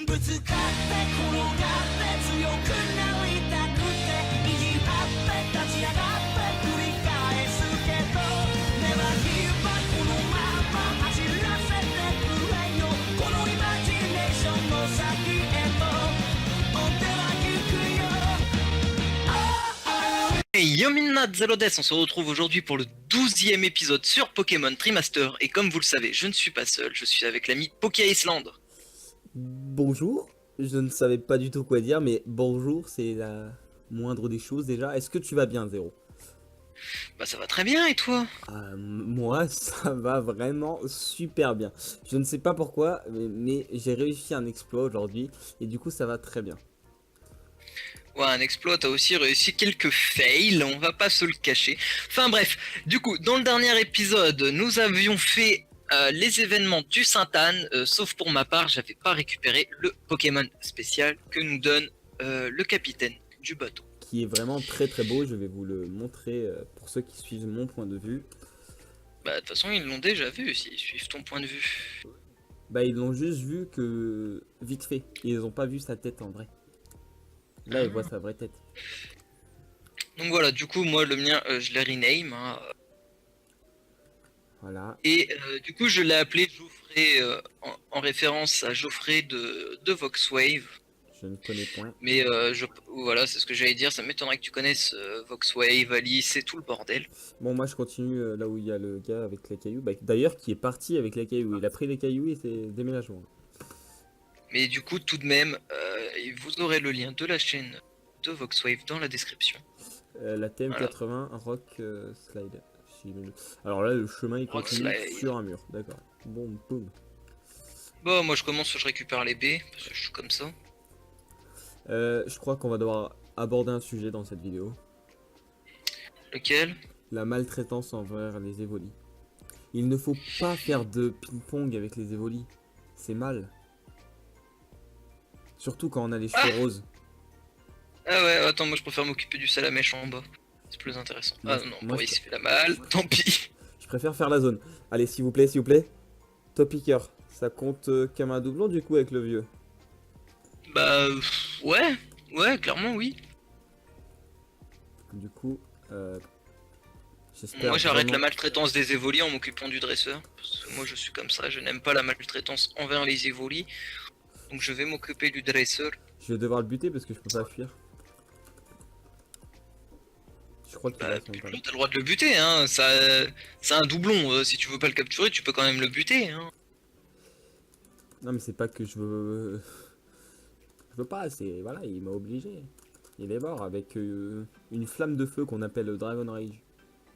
ぶつかって転がって強くなりたくて意地張って立ち上がって繰り返すけど Never give up このまま走らせてくれよこのイマジネーションの先へと追っては行くよ Hey Yomina Zelodes, on se retrouve aujourd'hui pour le 12e épisode sur Pokémon Trimaster. Et comme vous le savez, je ne suis pas seul, je suis avec l'ami Poké Iceland. Bonjour, je ne savais pas du tout quoi dire, mais bonjour, c'est la moindre des choses déjà. Est-ce que tu vas bien, Zéro? Bah ça va très bien, et toi? Moi, ça va vraiment super bien. Je ne sais pas pourquoi, mais j'ai réussi un exploit aujourd'hui, et du coup, ça va très bien. Ouais, un exploit, t'as aussi réussi quelques fails, on va pas se le cacher. Enfin bref, du coup, dans le dernier épisode, nous avions fait les événements du Sainte-Anne, sauf pour ma part, j'avais pas récupéré le Pokémon spécial que nous donne le capitaine du bateau. Qui est vraiment très très beau, je vais vous le montrer pour ceux qui suivent mon point de vue. Bah de toute façon, ils l'ont déjà vu, s'ils suivent ton point de vue. Bah ils l'ont juste vu que vite fait, ils ont pas vu sa tête en vrai. Là, ils voient sa vraie tête. Donc voilà, du coup, moi, le mien, je l'ai rename. Hein, Voilà. et du coup, je l'ai appelé Geoffrey en référence à Geoffrey de Voxwave. Je ne connais point. Mais voilà, c'est ce que j'allais dire. Ça m'étonnerait que tu connaisses Voxwave, Alice et tout le bordel. Bon, moi je continue là où il y a le gars avec les cailloux. Bah, d'ailleurs, qui est parti avec les cailloux. Il a pris les cailloux et c'est déménagement. Mais du coup, tout de même, vous aurez le lien de la chaîne de Voxwave dans la description. La TM80 Rock Slide. Alors là, le chemin il Rock continue Slide. sur un mur. D'accord. Bon, boum. Bon, moi je commence, je récupère les baies, parce que je suis comme ça. Je crois qu'on va devoir aborder un sujet dans cette vidéo. Lequel? La maltraitance envers les évolis. Il ne faut pas faire de ping-pong avec les évolis. C'est mal. Surtout quand on a les cheveux roses. Ah ouais, attends, moi je préfère m'occuper du salamèche en bas. C'est plus intéressant. Moi, Ah non, moi, bon, je- il s'est fait la malle, tant pis. Je préfère faire la zone. Allez, s'il vous plaît, s'il vous plaît. Top picker. Ça compte comme un doublon du coup avec le vieux. Bah ouais, clairement oui. Du coup, j'espère. Moi j'arrête vraiment- la maltraitance des évolis en m'occupant du dresseur. Parce que moi je suis comme ça, je n'aime pas la maltraitance envers les évolis. Donc je vais m'occuper du dresseur. Je vais devoir le buter parce que je peux pas fuir. Je crois qu'il Bah, va son palais. t'as le droit de le buter, hein. Ça, c'est un doublon. Si tu veux pas le capturer, tu peux quand même le buter, hein. Non, mais c'est pas que je veux. Je veux pas, c'est. Voilà, il m'a obligé. Il est mort avec une flamme de feu qu'on appelle Dragon Rage.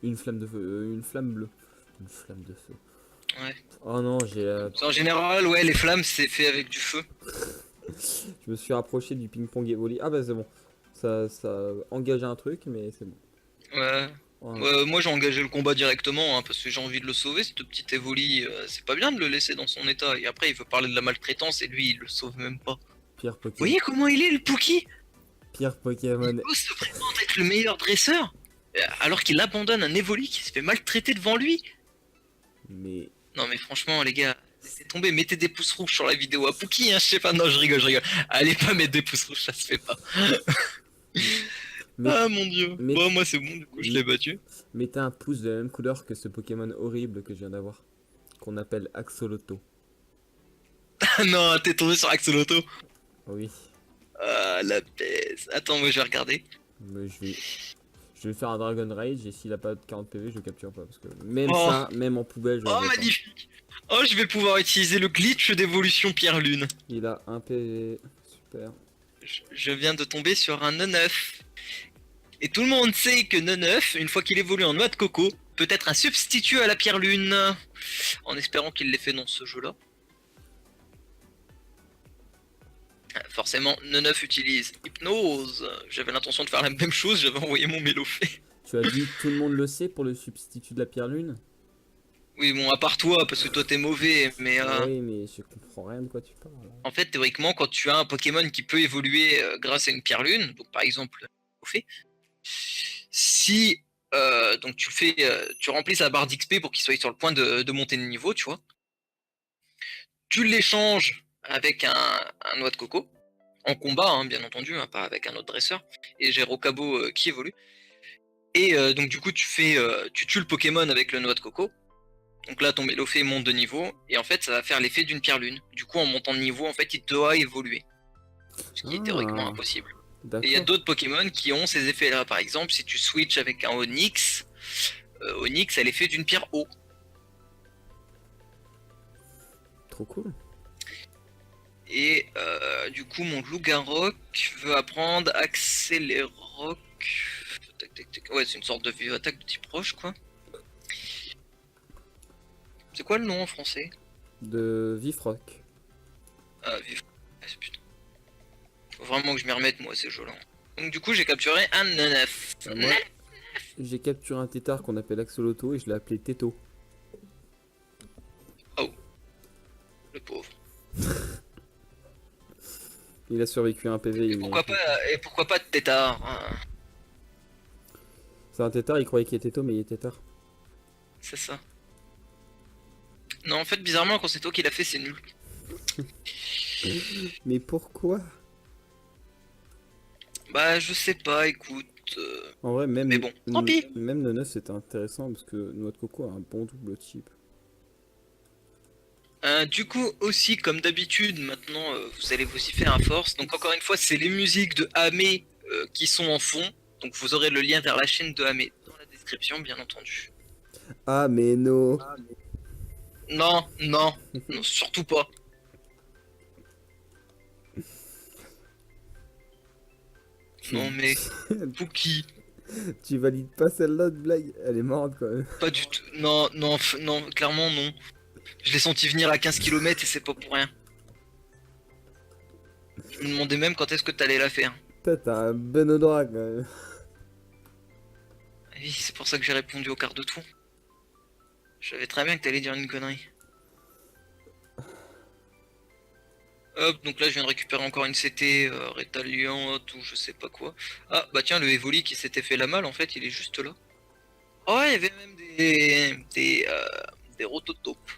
Une flamme de feu, une flamme bleue. Une flamme de feu. Ouais. Oh non, j'ai. En général, ouais, les flammes c'est fait avec du feu. Je me suis rapproché du ping-pong Evoli. Ah bah c'est bon. Ça engage un truc, mais c'est bon. Ouais. Ouais. Moi j'ai engagé le combat directement hein, parce que j'ai envie de le sauver, ce petit Evoli. C'est pas bien de le laisser dans son état. Et après il veut parler de la maltraitance et lui il le sauve même pas. Pire Vous Pokémon. voyez comment il est le Pookie? Pire Pokémon. Il se présente être le meilleur dresseur alors qu'il abandonne un Evoli qui se fait maltraiter devant lui. Mais. Non mais franchement les gars, laissez tomber, mettez des pouces rouges sur la vidéo à Pookie, hein, je sais pas, non je rigole. Allez pas mettre des pouces rouges, ça se fait pas. Mais- Ah mon dieu. mais- Bon moi c'est bon, du coup je l'ai battu. Mettez un pouce de la même couleur que ce Pokémon horrible que je viens d'avoir. Qu'on appelle Axolotl. Ah non, t'es tombé sur Axolotl. Oui. Ah la baisse. Attends, moi je vais regarder. Mais je vais faire un Dragon Rage et s'il a pas de 40 PV, je le capture pas. Parce que même Oh. ça, même en poubelle, je le Oh veux pas. magnifique. Oh je vais pouvoir utiliser le glitch d'évolution Pierre Lune. Il a un PV. Super. Je viens de tomber sur un Neneuf. Et tout le monde sait que Neneuf, une fois qu'il évolue en noix de coco, peut être un substitut à la Pierre Lune. En espérant qu'il l'ait fait dans ce jeu là. Forcément, Neneuf utilise Hypnose. J'avais l'intention de faire la même chose, j'avais envoyé mon Mélofée. Tu as dit tout le monde le sait pour le substitut de la pierre lune. Oui, bon, à part toi, parce que toi t'es mauvais, mais Oui, mais je comprends rien de quoi tu parles. en fait, théoriquement, quand tu as un Pokémon qui peut évoluer grâce à une pierre lune, donc par exemple, Mélofée, si donc tu fais, tu remplis sa barre d'XP pour qu'il soit sur le point de monter de niveau, tu vois, tu l'échanges avec un noix de coco, en combat, hein, bien entendu, hein, pas avec un autre dresseur, et j'ai Rokabo qui évolue. Et donc du coup tu tues le Pokémon avec le noix de coco. Donc là ton Mélophée monte de niveau, et en fait ça va faire l'effet d'une pierre lune. Du coup en montant de niveau, en fait il doit évoluer. Ce qui est théoriquement Ah, impossible. Et il y a d'accord. d'autres Pokémon qui ont ces effets-là. Par exemple, si tu switches avec un Onix, Onix a l'effet d'une pierre eau. Trop cool. Et du coup, mon Lougarok veut apprendre Accéléroc. Tac, tac, tac. Ouais, c'est une sorte de vive attaque de type roche, quoi. C'est quoi le nom en français? De Vifrock. Ah, vive. Ah, putain. Faut vraiment que je m'y remette, moi, c'est joli. Donc, du coup, j'ai capturé un Nenef. Bah, moi, j'ai capturé un tétard qu'on appelle Axoloto et je l'ai appelé Teto. Oh, le pauvre. Il a survécu à un PV. Et pourquoi pas de tétard, hein. C'est un tétard, il croyait qu'il était Teto, mais il est tétard. C'est ça. Non, en fait, bizarrement, quand c'est toi qui l'as fait, c'est nul. Mais pourquoi? Bah, je sais pas, écoute. En vrai, même, Mais bon, tant pis. même le 9 c'était intéressant parce que Noix de Coco a un bon double type. Du coup, aussi, comme d'habitude, maintenant, vous allez vous y faire à force. Donc, encore une fois, c'est les musiques de Amé qui sont en fond. Donc, vous aurez le lien vers la chaîne de Amé dans la description, bien entendu. Ah, mais non. Non, non, non, surtout pas. Non, mais Pookie, Tu valides pas celle-là de blague? Elle est marrante quand même. pas du tout. Non, non, non, clairement, non. Je l'ai senti venir à 15 km et c'est pas pour rien. Je me demandais même quand est-ce que t'allais la faire. Putain, t'as un bon odorat quand même. Oui, c'est pour ça que j'ai répondu au quart de tour. Je savais très bien que t'allais dire une connerie. Hop, donc là je viens de récupérer encore une CT, Rétaliant, tout je sais pas quoi. Ah, bah tiens, le Evoli qui s'était fait la malle, en fait, il est juste là. Oh, il y avait même des rototopes.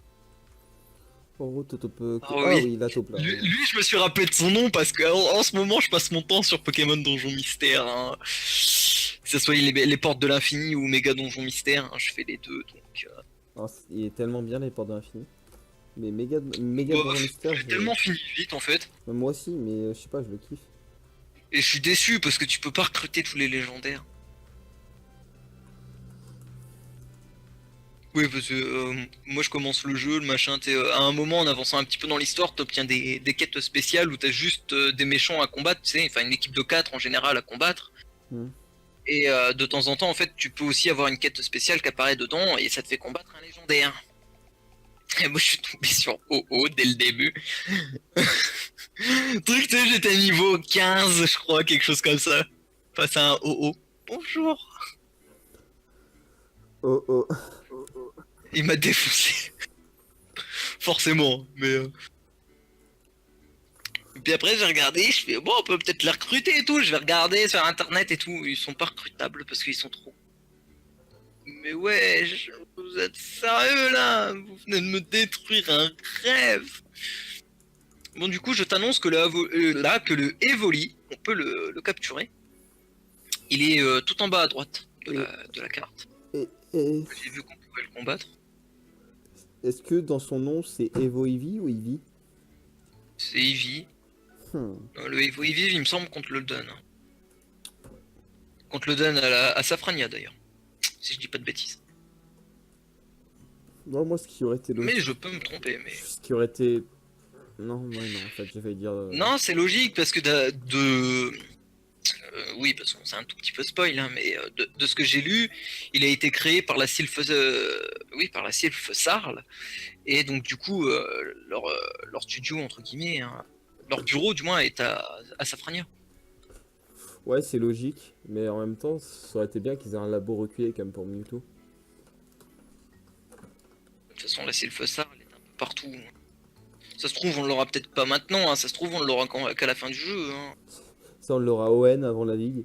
Oh, Totope. Ah Ah oui. oui, la taupe là. Lui, je me suis rappelé de son nom parce que en ce moment, je passe mon temps sur Pokémon Donjon Mystère, hein. Que ce soit les portes de l'infini ou Méga Donjon Mystère, hein, je fais les deux, donc... Ah, il est tellement bien les portes de l'infini. Mais méga Bah, dans le mystère, j'ai tellement fini vite, en fait. moi aussi, mais je sais pas, je le kiffe. Et je suis déçu parce que tu peux pas recruter tous les légendaires. Oui, parce que moi je commence le jeu, le machin, à un moment en avançant un petit peu dans l'histoire, t'obtiens des quêtes spéciales où t'as juste des méchants à combattre, tu sais, enfin une équipe de 4 en général à combattre. Hmm. Et de temps en temps, en fait, tu peux aussi avoir une quête spéciale qui apparaît dedans et ça te fait combattre un légendaire. Et moi je suis tombé sur OO dès le début. Truc, tu sais, j'étais niveau 15, je crois, quelque chose comme ça. Face à un OO. Bonjour. Oh oh. Il m'a défoncé. Forcément, mais... Et puis après j'ai regardé, je fais bon on peut peut-être les recruter et tout, je vais regarder sur internet et tout, ils sont pas recrutables parce qu'ils sont trop. Mais ouais, vous êtes sérieux là? Vous venez de me détruire un rêve. Bon du coup je t'annonce que là que le Evoli, on peut le capturer. Il est tout en bas à droite de la carte. Et J'ai vu qu'on pouvait le combattre. est-ce que dans son nom c'est Evo Eevee ou Eevee? C'est Eevee. Le Evo Eevee il me semble qu'on te le donne. Qu'on te le donne à Safrania d'ailleurs. Si je dis pas de bêtises. Non, moi ce qui aurait été logique. Mais je peux me tromper, mais... Ce qui aurait été. Non, ouais, non, en fait, j'ai failli dire. Non, c'est logique, parce que oui, parce que c'est un tout petit peu spoil, hein, mais de ce que j'ai lu, il a été créé par la Sylph... oui, par la Sylph Sarl, et donc du coup, leur studio, entre guillemets, hein, leur bureau du moins, est à Safrania. Ouais, c'est logique, mais en même temps, ça aurait été bien qu'ils aient un labo reculé comme pour Mewtwo. De toute façon, la Sylph Sarl est un peu partout. Ça se trouve, on l'aura peut-être pas maintenant, hein, ça se trouve, on l'aura qu'à la fin du jeu. Hein. Ça, on l'aura ON avant la ligue.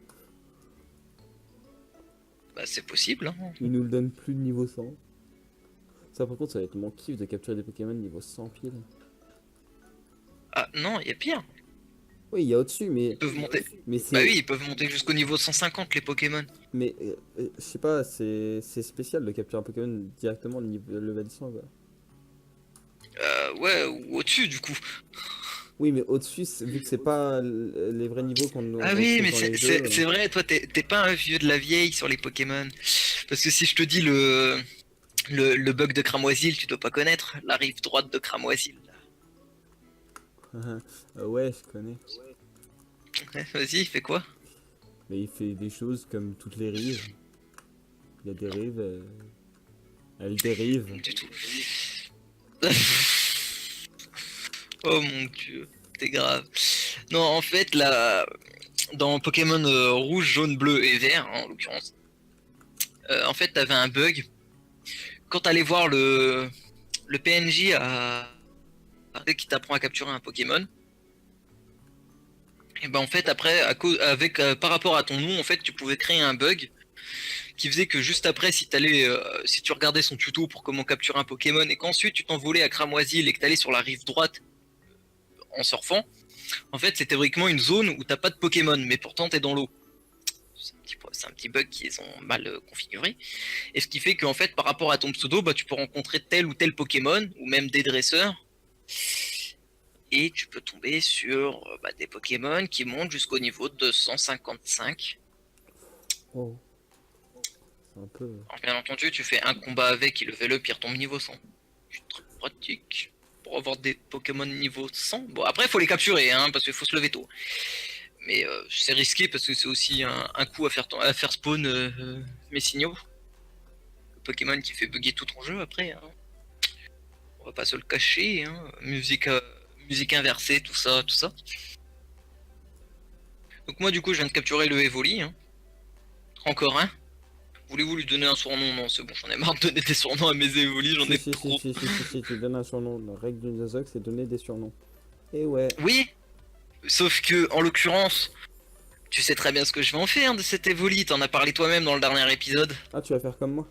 Bah, c'est possible. Hein. Ils nous le donnent plus de niveau 100. Ça, par contre, ça va être mon kiff de capturer des Pokémon niveau 100 piles. Ah non, il y a pire. Oui, il y a au-dessus, Ils peuvent monter. mais Bah c'est, oui, ils peuvent monter jusqu'au niveau 150 les Pokémon. mais je sais pas, c'est spécial de capturer un Pokémon directement au niveau level 100, quoi. Ouais, ou au-dessus du coup. Oui, mais au-dessus, vu que c'est pas les vrais niveaux qu'on Ah oui, retrouve mais dans les jeux. c'est vrai, toi t'es pas un vieux de la vieille sur les Pokémon. Parce que si je te dis le bug de Cramoisil, tu dois pas connaître. La rive droite de Cramoisil. Ouais, je connais. Ouais, vas-y, fais quoi? Mais il fait des choses comme toutes les rives. Il y a des rives, elles dérivent. Du tout. Oh mon dieu, t'es grave. Non, en fait, là, dans Pokémon rouge, jaune, bleu et vert, hein, en l'occurrence, en fait, t'avais un bug. Quand t'allais voir le PNJ qui t'apprend à capturer un Pokémon, et ben en fait, après, par rapport à ton nom, en fait, tu pouvais créer un bug qui faisait que juste après, si tu regardais son tuto pour comment capturer un Pokémon et qu'ensuite tu t'envolais à Cramoisil et que t'allais sur la rive droite en surfant, en fait, c'est théoriquement une zone où t'as pas de Pokémon, mais pourtant t'es dans l'eau. C'est un petit bug qu'ils ont mal configuré. Et ce qui fait qu'en fait, par rapport à ton pseudo, bah, tu peux rencontrer tel ou tel Pokémon, ou même des dresseurs, et tu peux tomber sur des Pokémon qui montent jusqu'au niveau de 155. Oh, c'est un peu. Alors, bien entendu, tu fais un combat avec, il level up, il retombe niveau 100. C'est très pratique pour avoir des Pokémon niveau 100. Bon, après, il faut les capturer, hein, parce qu'il faut se lever tôt. Mais c'est risqué parce que c'est aussi un coup à faire spawn mes signaux. Le Pokémon qui fait bugger tout ton jeu après. Hein. On va pas se le cacher. Hein. Musique inversée, tout ça, tout ça. Donc moi du coup je viens de capturer le Evoli. Hein. Encore un. Voulez-vous lui donner un surnom? Non, c'est bon, j'en ai marre de donner des surnoms à mes Evoli, j'en ai trop. Tu donnes un surnom. La règle du Nuzlocke, c'est donner des surnoms. Et ouais. Oui, sauf que en l'occurrence, tu sais très bien ce que je vais en faire de cet Evoli, t'en as parlé toi-même dans le dernier épisode. Ah, tu vas faire comme moi.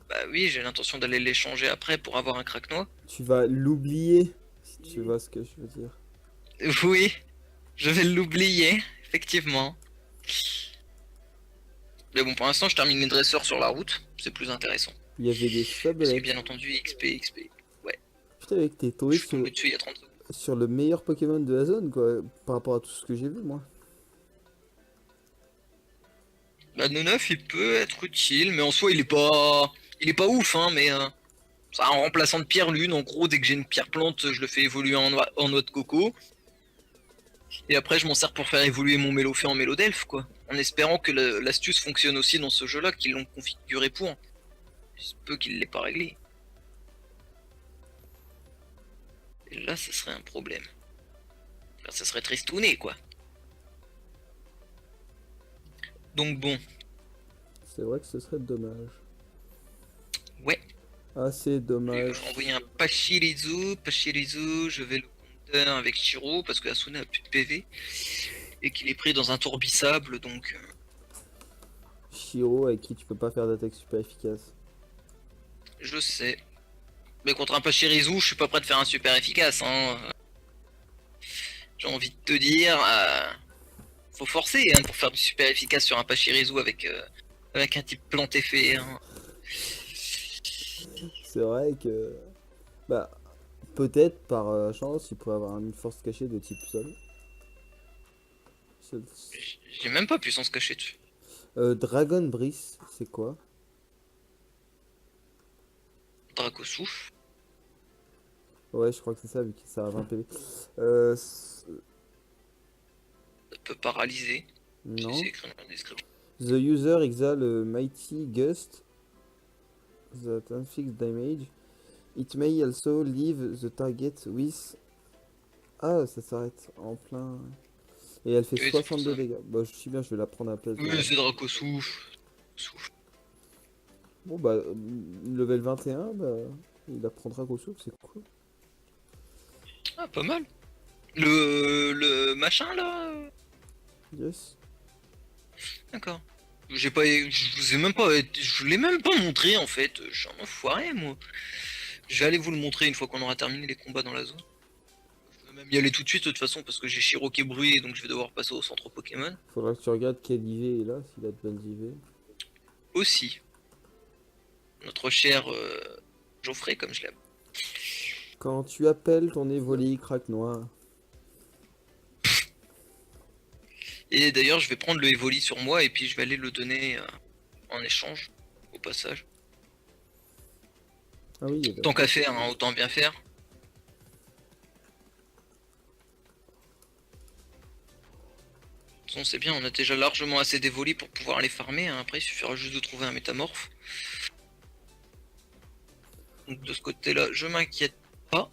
Bah oui, j'ai l'intention d'aller l'échanger après pour avoir un craque-noix. Tu vas l'oublier, si tu vois ce que je veux dire. Oui, je vais l'oublier, effectivement. Mais bon, pour l'instant, je termine les dresseurs sur la route, c'est plus intéressant. Il y avait des Parce que Sublette. bien entendu, XP. Ouais, Putain, mec, t'es je tombé suis tombé dessus il y a 30 secondes. sur le meilleur Pokémon de la zone, quoi, par rapport à tout ce que j'ai vu, moi. Bah, le 9, il peut être utile, mais en soi, il est pas ouf, hein, mais c'est un remplaçant de pierre lune. En gros, dès que j'ai une pierre plante, je le fais évoluer en noix de coco. Et après, je m'en sers pour faire évoluer mon Mélofée en Mélodelfe, quoi. En espérant que l'astuce fonctionne aussi dans ce jeu-là, qu'ils l'ont configuré pour. Il se peut qu'il l'ait pas réglé. Et là, ça serait un problème. Là, ça serait tristouné, quoi. Donc bon, C'est vrai que ce serait dommage. ouais. Ah, c'est Je dommage. vais envoyer un Pachirisu, je vais le compter avec Shiro, parce que Asuna a plus de PV. Et qu'il est pris dans un tourbissable, donc... Shiro, avec qui tu peux pas faire d'attaque super efficace. je sais. Mais contre un Pachirisu, je suis pas prêt de faire un super efficace, hein. J'ai envie de te dire... faut forcer, hein, pour faire du super efficace sur un Pachirisu avec un type planté fait, hein. C'est vrai que. Bah, peut-être par chance, il pourrait avoir une force cachée de type sol. J'ai même pas puissance cachée dessus. Dragon Breeze, c'est quoi? Dracosouffle. Ouais, je crois que c'est ça, vu que ça a 20 PV. Ça peut paralyser. Non. C'est écrit dans la description. The user exhale a mighty gust that inflicts damage. It may also leave the target with. Ah, ça s'arrête en plein. Et elle fait Oui, c'est pour 62 ça. dégâts. Bah, je suis bien, je vais la prendre à la place. Oui, c'est Dracosouffle. Souffle. Bon, bah, level 21, bah, il apprendra gros souffle, c'est cool. Ah, pas mal. Le machin là. Yes. D'accord. Je l'ai même pas montré en fait. Je suis un enfoiré moi. Je vais aller vous le montrer une fois qu'on aura terminé les combats dans la zone. Je vais même y aller tout de suite de toute façon parce que j'ai Shiro qui est brûlé donc je vais devoir passer au centre Pokémon. Faudra que tu regardes quel IV est là, s'il a de bonnes IV. Aussi, notre cher Geoffrey comme je l'aime. Quand tu appelles ton Evoli craque noir. Et d'ailleurs je vais prendre le Evoli sur moi et puis je vais aller le donner en échange au passage. Ah oui, il est là. Tant qu'à faire, hein, autant bien faire. De toute façon c'est bien, on a déjà largement assez d'Evoli pour pouvoir les farmer, hein. Après il suffira juste de trouver un métamorphe. Donc de ce côté là je m'inquiète pas.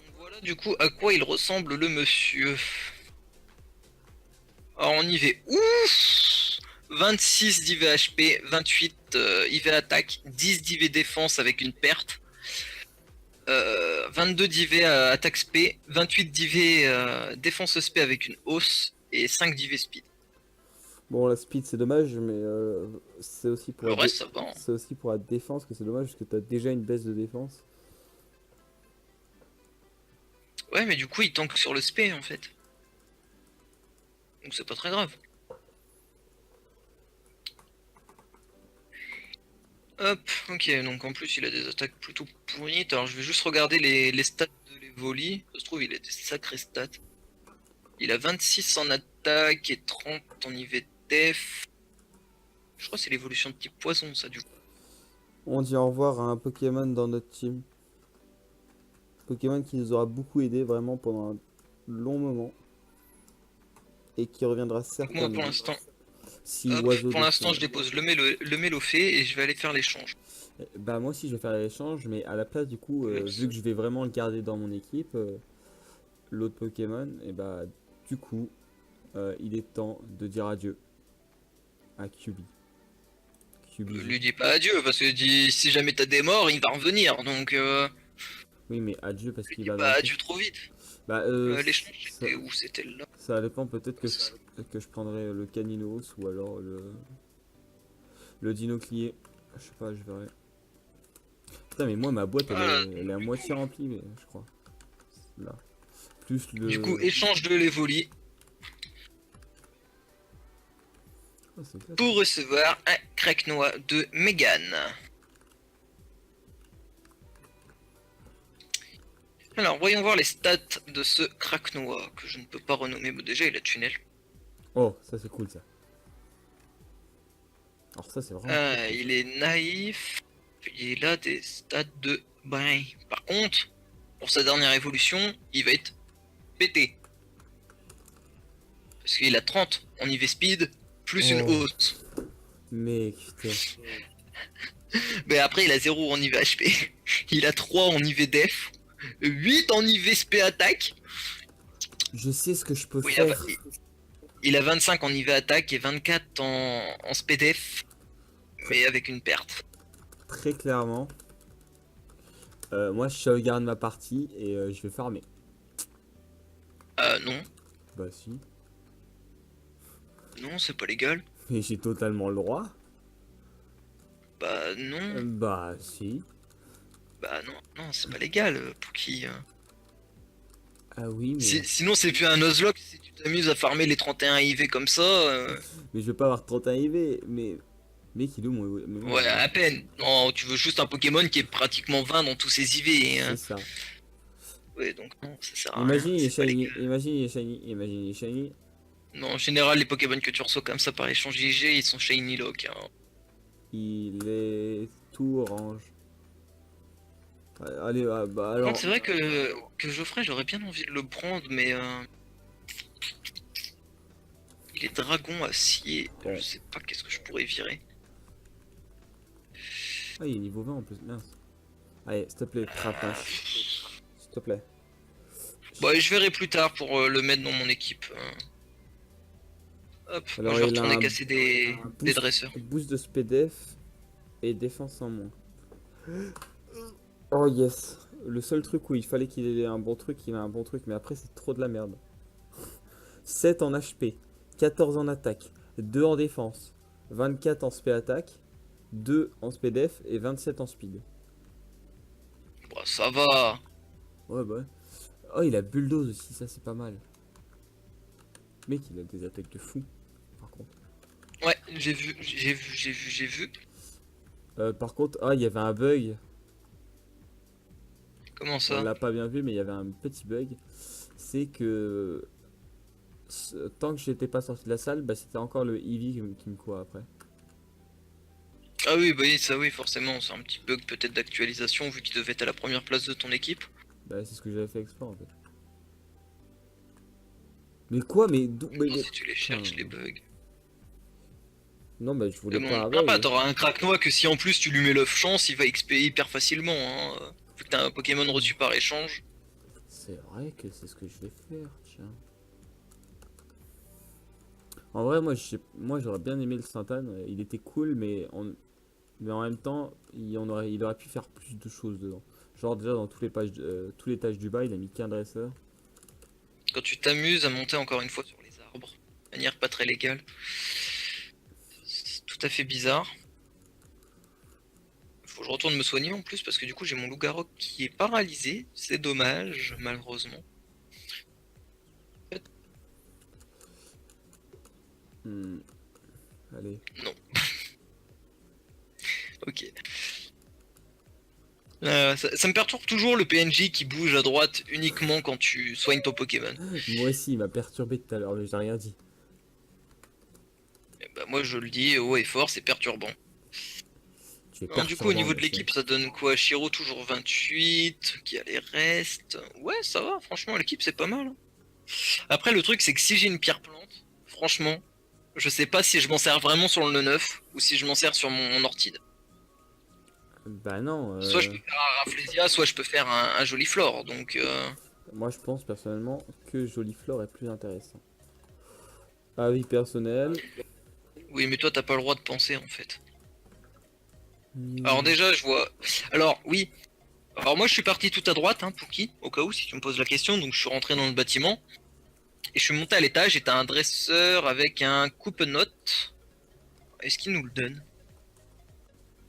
Donc voilà du coup à quoi il ressemble le monsieur. Alors on y va. Ouf, 26 d'IV HP, 28 IV attaque, 10 d'IV défense avec une perte, 22 d'IV attaque SP, 28 d'IV défense SP avec une hausse et 5 d'IV speed. Bon, la speed c'est dommage, mais c'est aussi pour Le la reste ça va. Hein. c'est aussi pour la défense que c'est dommage parce que t'as déjà une baisse de défense. Ouais mais du coup il tank sur le SP en fait. Donc c'est pas très grave. Hop, ok, donc en plus il a des attaques plutôt pourries. Alors je vais juste regarder les stats de l'Evoli. Ça se trouve il a des sacrées stats. Il a 26 en attaque et 30 en IV def. Je crois que c'est l'évolution de type poison ça du coup. On dit au revoir à un Pokémon dans notre team. Pokémon qui nous aura beaucoup aidé vraiment pendant un long moment. Et qui reviendra Donc certainement. moi pour l'instant, Si hop, oiseau pour de l'instant feu. je dépose le Mélophée et je vais aller faire l'échange. Bah moi aussi je vais faire l'échange, mais à la place du coup, Oups. vu que je vais vraiment le garder dans mon équipe, l'autre Pokémon, et bah du coup, il est temps de dire adieu à QB. Lui dis pas adieu parce que si jamais t'as des morts il va revenir donc Oui, mais adieu parce lui qu'il dis va pas dans adieu trop vite. Bah L'échange ça, c'était où? C'était là. ça dépend, peut-être que je prendrai le Caninos ou alors le Dinoclier. Je sais pas, je verrai. Putain, mais moi ma boîte elle est à moitié remplie, mais, je crois. Là. Plus le. Du coup échange de l'Evoli Ah, c'est classe. pour recevoir un Craquenois de Mégane. Alors voyons voir les stats de ce Craquenois que je ne peux pas renommer. Bon, déjà il a tunnel. Oh, ça c'est cool ça. Alors ça c'est vraiment. Il est naïf. Il a des stats de brin. Par contre, pour sa dernière évolution, il va être pété. Parce qu'il a 30 en IV speed, plus une Oh. hausse. Mec, putain. Mais après, il a 0 en IV HP. Il a 3 en IV def. 8 en IV SP attaque. Je sais ce que je peux Oui, faire. il a 25 en IV attaque et 24 en SP def. Mais avec une perte. Très clairement. Moi je sauvegarde ma partie et je vais farmer. Non. Bah si. Non, c'est pas légal. Mais j'ai totalement le droit. Bah non. Bah si. Bah non, c'est pas légal pour qui. Ah oui, mais. Sinon, c'est plus un Nuzlocke si tu t'amuses à farmer les 31 IV comme ça. Mais je vais pas avoir 31 IV. Mais. Mec, il est où mon. mais moi, Ouais, à peine. Non, tu veux juste un Pokémon qui est pratiquement 20 dans tous ses IV. C'est ça. Ouais, donc non, ça sert à Imagine rien. il est c'est pas shiny. légal. Imagine il est shiny. Imagine il est shiny. Non, en général, les Pokémon que tu reçois comme ça par échange IG, ils sont Shiny Lock. Hein. Il est tout orange. Ouais, allez, bah Par alors. contre, c'est vrai que Geoffrey, j'aurais bien envie de le prendre, mais. Il est dragon acier. Ouais. Je sais pas qu'est-ce que je pourrais virer. Ah, il est niveau 20 en plus. Mince. Allez, s'il te plaît, Trapinch. S'il te plaît. Bon, et je verrai plus tard pour le mettre dans mon équipe. Hop, Alors, moi je vais il a retourner un- casser des boost- dresseurs. Boost de SPDF et défense en moins. Oh yes. Le seul truc où il fallait qu'il ait un bon truc, il a un bon truc, mais après c'est trop de la merde. 7 en HP, 14 en attaque, 2 en défense, 24 en SP attaque, 2 en SPDF et 27 en speed. Bon, ça va. Ouais bah ouais. Oh, il a bulldoze aussi, ça c'est pas mal. Mec, il a des attaques de fou, par contre. Ouais, j'ai vu. Par contre, ah, il y avait un bug. Comment On ça? l'a pas bien vu, mais il y avait un petit bug. C'est que tant que j'étais pas sorti de la salle, bah, c'était encore le Eevee qui me courait après. Ah oui, bah oui, ça oui, forcément, c'est un petit bug peut-être d'actualisation vu qu'il devait être à la première place de ton équipe. Bah, c'est ce que j'avais fait exprès en fait. Mais quoi? Mais d'où? Non, si tu les cherches, Putain. les bugs. Non, bah, je voulais Mais bon, pas ne un plains pas, bug. t'auras un crack-noix que si en plus tu lui mets l'œuf chance, il va XP hyper facilement, hein. Vu que t'as un Pokémon reçu par échange. C'est vrai que c'est ce que je vais faire, tiens. En vrai, moi j'aurais bien aimé le Saint-Anne. Il était cool, mais en même temps, il aurait pu faire plus de choses dedans. Genre, déjà, dans tous les tâches du bas, il a mis qu'un dresseur. Quand tu t'amuses à monter encore une fois sur les arbres, de manière pas très légale. C'est tout à fait bizarre. Faut que je retourne me soigner en plus parce que du coup j'ai mon loup-garou qui est paralysé. C'est dommage, malheureusement. Hmm, allez. Non, ok. Ça me perturbe toujours le PNJ qui bouge à droite uniquement quand tu soignes ton Pokémon. Moi aussi, il m'a perturbé tout à l'heure, mais j'ai rien dit. Et bah, moi je le dis haut et fort, c'est perturbant. Tu es Non, du coup au perturbant, niveau de monsieur. l'équipe ça donne quoi? Shiro toujours 28, qui a les restes. Ouais ça va, franchement l'équipe c'est pas mal, hein. Après le truc c'est que si j'ai une pierre plante, franchement, je sais pas si je m'en sers vraiment sur le 9 ou si je m'en sers sur mon Orchid. Bah non, Soit je peux faire un Rafflesia, soit je peux faire un joli flore, donc moi je pense personnellement que Joliflore est plus intéressant. Avis personnel. oui mais toi t'as pas le droit de penser en fait. Alors Hmm, déjà je vois... Alors oui, alors moi je suis parti tout à droite, hein, Pookie, au cas où si tu me poses la question, donc je suis rentré dans le bâtiment, et je suis monté à l'étage, et t'as un dresseur avec un coupe-note. Est-ce qu'il nous le donne?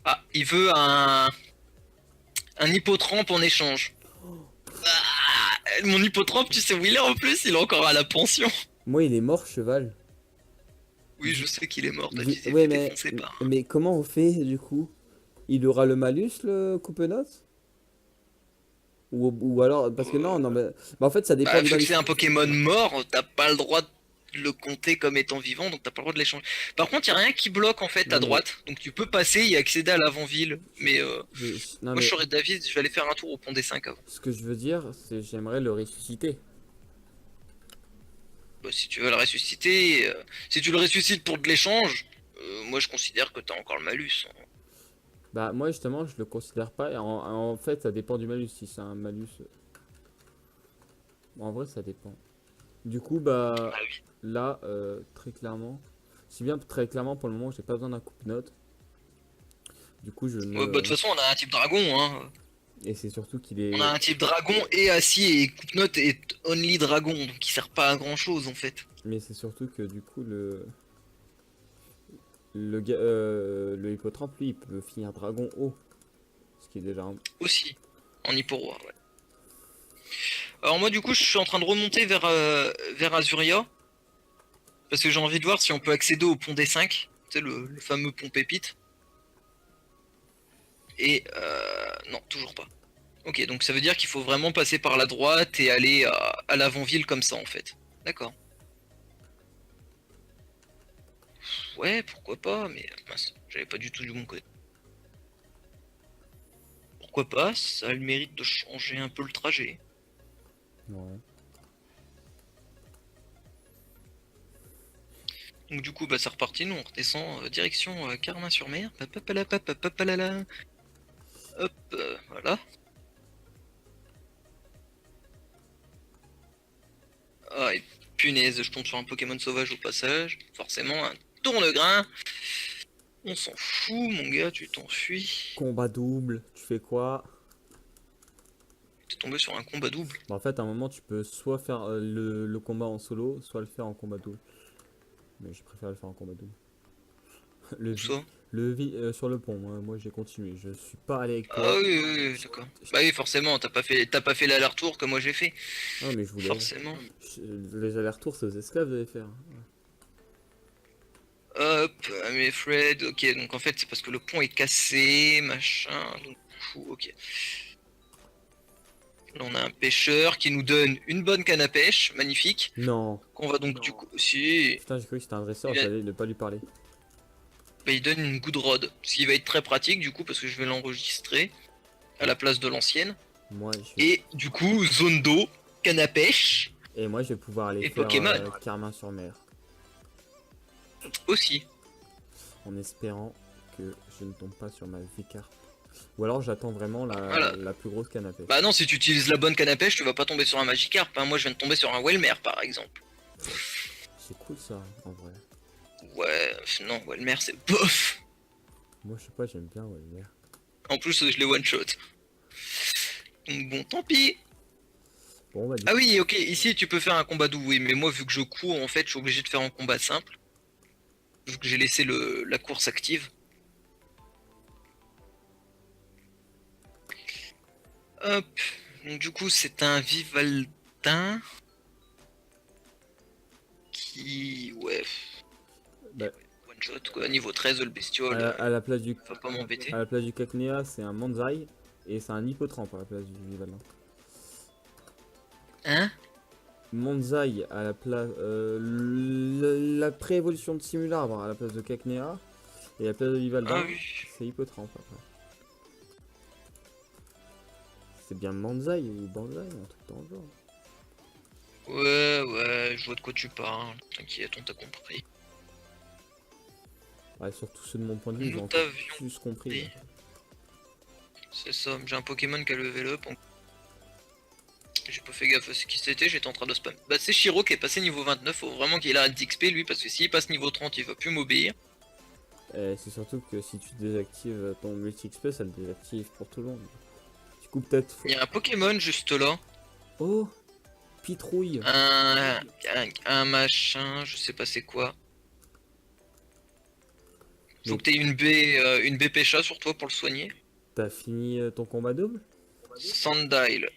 Ah, il veut un hippotrampe en échange. Mon hippotrampe, tu sais où il est en plus? Il est encore à la pension. Moi, il est mort, cheval. Oui, je sais qu'il est mort, toi tu t'es Ouais, fait défoncer par... mais comment on fait du coup? Il aura le malus, le coupe-notes? Ou alors, parce que non, non, mais en fait, ça dépend Bah, du vu que malus. c'est un Pokémon mort, t'as pas le droit de le compter comme étant vivant, donc t'as pas le droit de l'échanger. Par contre, y a rien qui bloque en fait à Non, mais, droite, donc tu peux passer et accéder à l'avant-ville. Mais non, moi je mais serais David, je vais aller faire un tour au pont des 5 avant. ce que je veux dire, c'est j'aimerais le ressusciter. Bah, si tu veux le ressusciter, si tu le ressuscites pour de l'échange, moi je considère que t'as encore le malus, hein. Bah, moi, justement, je le considère pas. Et en fait, ça dépend du malus. Si c'est un malus. En vrai, ça dépend. Du coup, bah, Ah oui. là, très clairement. Si bien très clairement, pour le moment, j'ai pas besoin d'un coupe-note. Du coup, je Ouais, bah, de toute ne. façon, on a un type dragon, hein. Et c'est surtout qu'il On a est. un type dragon et acier, et Coupe-Note est only dragon, donc il sert pas à grand chose en fait. Mais c'est surtout que du coup, le hippotrampe, lui, il peut finir dragon haut. Ce qui est déjà un. Aussi, en Hipporoi, ouais. Alors moi du coup je suis en train de remonter vers Azuria, parce que j'ai envie de voir si on peut accéder au pont des 5, tu sais le fameux pont pépite. Et non, toujours pas. Ok, donc ça veut dire qu'il faut vraiment passer par la droite et aller à l'avant-ville comme ça en fait. D'accord. Ouais, pourquoi pas, mais mince, j'avais pas du tout du bon côté. Pourquoi pas, ça a le mérite de changer un peu le trajet. Ouais. Donc du coup, bah c'est reparti, nous on redescend direction Carmin-sur-Mer. Papapala, papapapalala. Hop, voilà. Ah, et punaise, je tombe sur un Pokémon sauvage au passage. Forcément, un tourne-grain. On s'en fout, mon gars, tu t'enfuis. Combat double, tu fais quoi? T'es tombé sur un combat double. Bah, en fait, à un moment, tu peux soit faire le combat en solo, soit le faire en combat double. Mais je préfère le faire en combat double. Le, Où ça? sur le pont, moi j'ai continué. Je suis pas allé avec Ah toi. oui, oui, oui, d'accord. Bah oui, forcément, t'as pas fait l'aller-retour que moi j'ai fait. Ah, mais je voulais. Forcément. Les allers-retours, c'est aux esclaves de les faire. Hop, mais Fred, ok, donc en fait c'est parce que le pont est cassé, machin, donc ok. Là on a un pêcheur qui nous donne une bonne canne à pêche, magnifique, Non. qu'on va donc du coup, si, Putain, j'ai cru que c'était un dresseur, il, a- j'allais ne pas lui parler. bah, il donne une good rod, ce qui va être très pratique du coup parce que je vais l'enregistrer à la place de l'ancienne. Moi, je vais... Et du coup, zone d'eau, canne à pêche, Et moi, je vais pouvoir aller et faire Pokémon Carmin-sur-Mer. aussi. En espérant que je ne tombe pas sur ma V-carte. Ou alors j'attends vraiment Voilà. la plus grosse canne à pêche. Bah non, si tu utilises la bonne canne à pêche, tu vas pas tomber sur un Magikarp, hein. Moi je viens de tomber sur un Welmer par exemple. C'est cool ça, en vrai. Ouais, non, Welmer c'est bof. Moi, je sais pas, j'aime bien Walmer. En plus, je l'ai one shot. Donc bon, tant pis. Bon, bah, du Ah oui, ok, ici tu peux faire un combat doux, oui, mais moi vu que je cours, en fait, je suis obligé de faire un combat simple. Vu que j'ai laissé la course active. Hop, donc du coup c'est un Vivaldin. Qui... Ouais, bah, one shot quoi, niveau 13 le bestiole, à la place du va pas m'embêter. à la place du Cacnea, c'est un Manzai et c'est un Hippotrampe à la place du Vivaldin. Hein? Manzai à la place la pré-évolution de Simularbre à la place de Cacnea et à la place de Vivaldin, Ah oui. c'est Hippotrampe après. C'est bien Manzai ou Banzai, un truc dans le genre. Ouais, je vois de quoi tu parles. T'inquiète, on t'a compris. Ouais, surtout ceux de mon point de vue, ils Nous ont encore t'avions plus compris. dit. C'est ça, j'ai un Pokémon qui a level up. J'ai pas fait gaffe à ce qui c'était, j'étais en train de spam. Bah c'est Shiro qui est passé niveau 29, faut vraiment qu'il arrête d'XP lui, parce que s'il passe niveau 30, il va plus m'obéir. C'est surtout que si tu désactives ton multi-XP, ça le désactive pour tout le monde. Du coup, peut-être. Il y a un Pokémon juste là. Oh, Pitrouille. Un machin, je sais pas c'est quoi. Faut Mais- que t'aies une baie Pécha sur toi pour le soigner. T'as fini ton combat double? Sandile.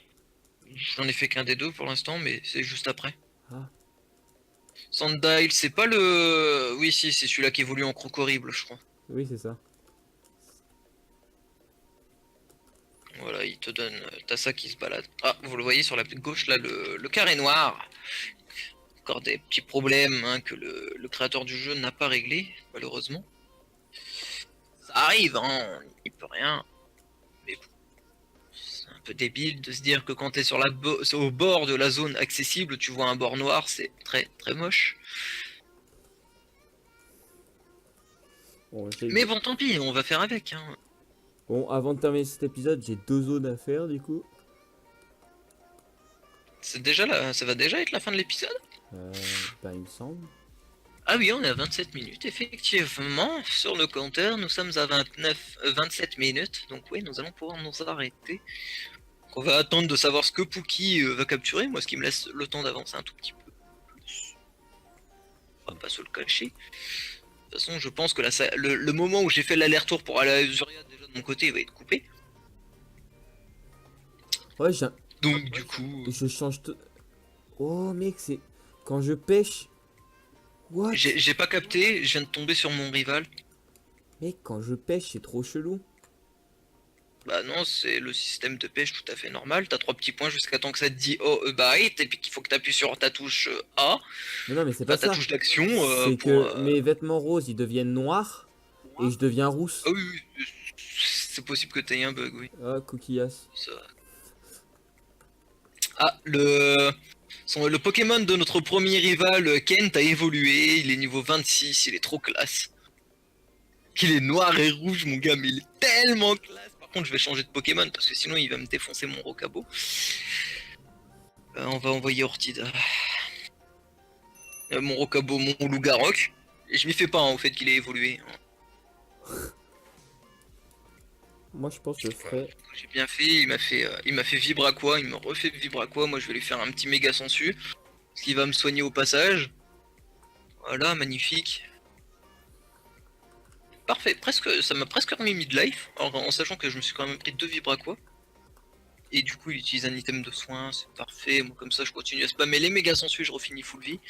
J'en ai fait qu'un des deux pour l'instant, mais c'est juste après. Ah. Sandile, c'est pas le... Oui, si, c'est celui-là qui évolue en Crocorible, je crois. Oui, c'est ça. Voilà, il te donne... T'as ça qui se balade. Ah, vous le voyez sur la gauche, là, le carré noir. Encore des petits problèmes hein, que le créateur du jeu n'a pas réglé, malheureusement. Ça arrive, hein, on n'y peut rien. Mais bon, c'est un peu débile de se dire que quand t'es sur au bord de la zone accessible, tu vois un bord noir, c'est très très moche. Bon, Mais bon, tant pis, on va faire avec. Hein. Bon, avant de terminer cet épisode, j'ai 2 zones à faire du coup. C'est déjà là, ça va déjà être la fin de l'épisode? Bah, il me semble. Ah oui, on est à 27 minutes, effectivement. Sur le compteur, nous sommes à 27 minutes. Donc oui, nous allons pouvoir nous arrêter. Donc, on va attendre de savoir ce que Pookie va capturer. Moi, ce qui me laisse le temps d'avancer un tout petit peu plus. On va pas se le cacher. De toute façon, je pense que là, le moment où j'ai fait l'aller-retour pour aller à Usuria, déjà de mon côté, il va être coupé. Ouais, Donc du coup... je change tout. Oh, mec, c'est. Quand je pêche. What? J'ai pas capté, je viens de tomber sur mon rival. Mec, quand je pêche, c'est trop chelou. Bah non, c'est le système de pêche tout à fait normal. T'as 3 petits points jusqu'à temps que ça te dit oh bite, et puis qu'il faut que t'appuies sur ta touche A, Mais non, mais c'est bah, pas ta ça. touche d'action C'est pour... que mes vêtements roses, ils deviennent noirs. Et je deviens rousse. Ah oui, oui, c'est possible que t'aies un bug, oui. Ah, coquillas. Ça... Ah, le Pokémon de notre premier rival, Kent, a évolué. Il est niveau 26, il est trop classe. Il est noir et rouge, mon gars, mais il est tellement classe. Par contre, je vais changer de Pokémon parce que sinon il va me défoncer mon Rocabo. On va envoyer Ortida. Mon Rocabo, mon Lougarok. Et je m'y fais pas hein, au fait qu'il ait évolué. Moi, je pense que je ferais. J'ai bien fait, il m'a fait Vibraqua, il me refait Vibraqua. Moi, je vais lui faire un petit méga sensu, ce qui va me soigner au passage. Voilà, magnifique. Parfait, presque, ça m'a presque remis midlife, en sachant que je me suis quand même pris 2 vibraquois. Et du coup, il utilise un item de soin, c'est parfait. Moi, comme ça, je continue à spammer les méga sensu, je refinis full vie.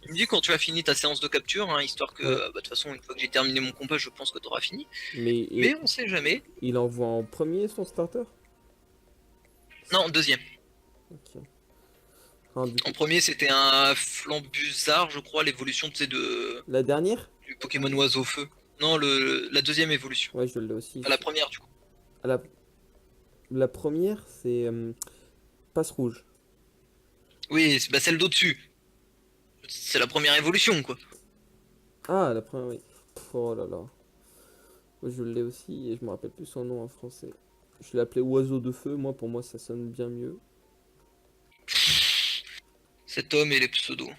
Tu me dis quand tu as fini ta séance de capture, hein, histoire que, Ouais. de toute façon, une fois que j'ai terminé mon combat, je pense que tu auras fini. Mais, Mais on sait jamais. il envoie en premier son starter? Non, deuxième. Ok. Ah, du coup, En premier, c'était un Flambusard, je crois, l'évolution de la dernière? du Pokémon Oiseau Feu. Non, la deuxième évolution. Ouais, je l'ai aussi. Enfin, la première, du coup. À la première, c'est passe rouge. Oui, c'est celle d'au-dessus. C'est la première évolution, quoi. Ah, la première, oui. Oh là là. Je l'ai aussi et je me rappelle plus son nom en français. Je l'appelais oiseau de feu, moi pour moi ça sonne bien mieux. Cet homme et les pseudos.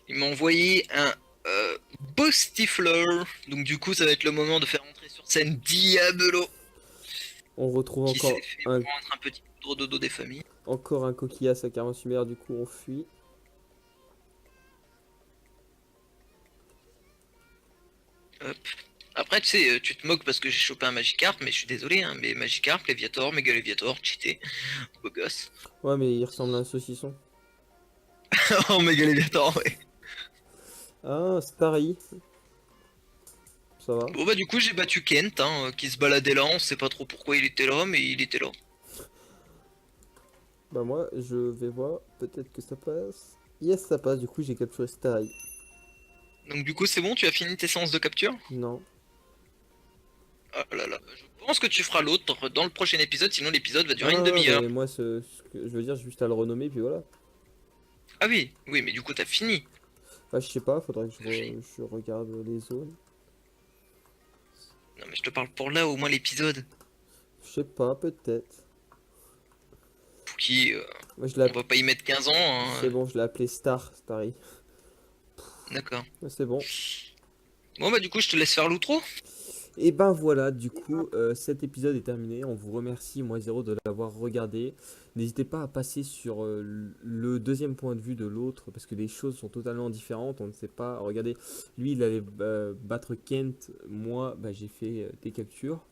Il m'a envoyé un Boostifler. Donc du coup, ça va être le moment de faire entrer sur scène Diablo, On retrouve qui encore s'est fait un, prendre un petit poudre dodo des familles. encore un coquillage à 48 mètres, du coup on fuit. Hop. Après, tu sais, tu te moques parce que j'ai chopé un Magikarp, mais je suis désolé, hein, mais Magikarp, Léviator, Mega Léviator, cheaté, beau gosse. Ouais, mais il ressemble à un saucisson. Oh, Mega Léviator, ouais. Ah, Starry. Ça va. Bon bah du coup j'ai battu Kent, hein, qui se baladait là, on sait pas trop pourquoi il était là, mais il était là. Bah moi je vais voir, peut-être que ça passe. Yes, ça passe, du coup j'ai capturé Starry. Donc du coup c'est bon, tu as fini tes séances de capture? Non. Oh là là, je pense que tu feras l'autre dans le prochain épisode, sinon l'épisode va durer Ah, une demi-heure. mais moi ce que je veux dire, j'ai juste à le renommer puis voilà. Ah oui, oui, mais du coup t'as fini. Bah je sais pas, faudrait que je regarde les zones. Non mais je te parle pour là, au moins l'épisode. Je sais pas, peut-être. Pouki, Moi je on l'ai va pas y mettre 15 ans, hein. C'est bon, je l'ai appelé Starry. D'accord. Ouais, c'est bon. Bon bah du coup je te laisse faire l'outro. Et ben voilà, du coup, cet épisode est terminé. On vous remercie, moi Zéro, de l'avoir regardé. N'hésitez pas à passer sur le deuxième point de vue de l'autre, parce que les choses sont totalement différentes. On ne sait pas. Regardez, lui, il allait battre Kent. Moi, bah, j'ai fait des captures.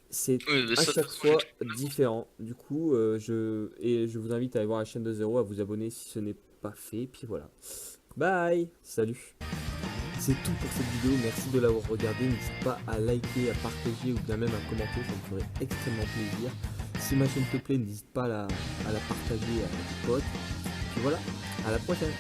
C'est Oui, bah, à ça, chaque de toute fois façon, différent. Du coup, je vous invite à aller voir la chaîne de Zéro, à vous abonner si ce n'est pas fait. Puis voilà. Bye, salut. C'est tout pour cette vidéo, merci de l'avoir regardé, n'hésite pas à liker, à partager ou bien même à commenter, ça me ferait extrêmement plaisir. Si ma chaîne te plaît, n'hésite pas à la partager à tes potes. Et voilà, à la prochaine.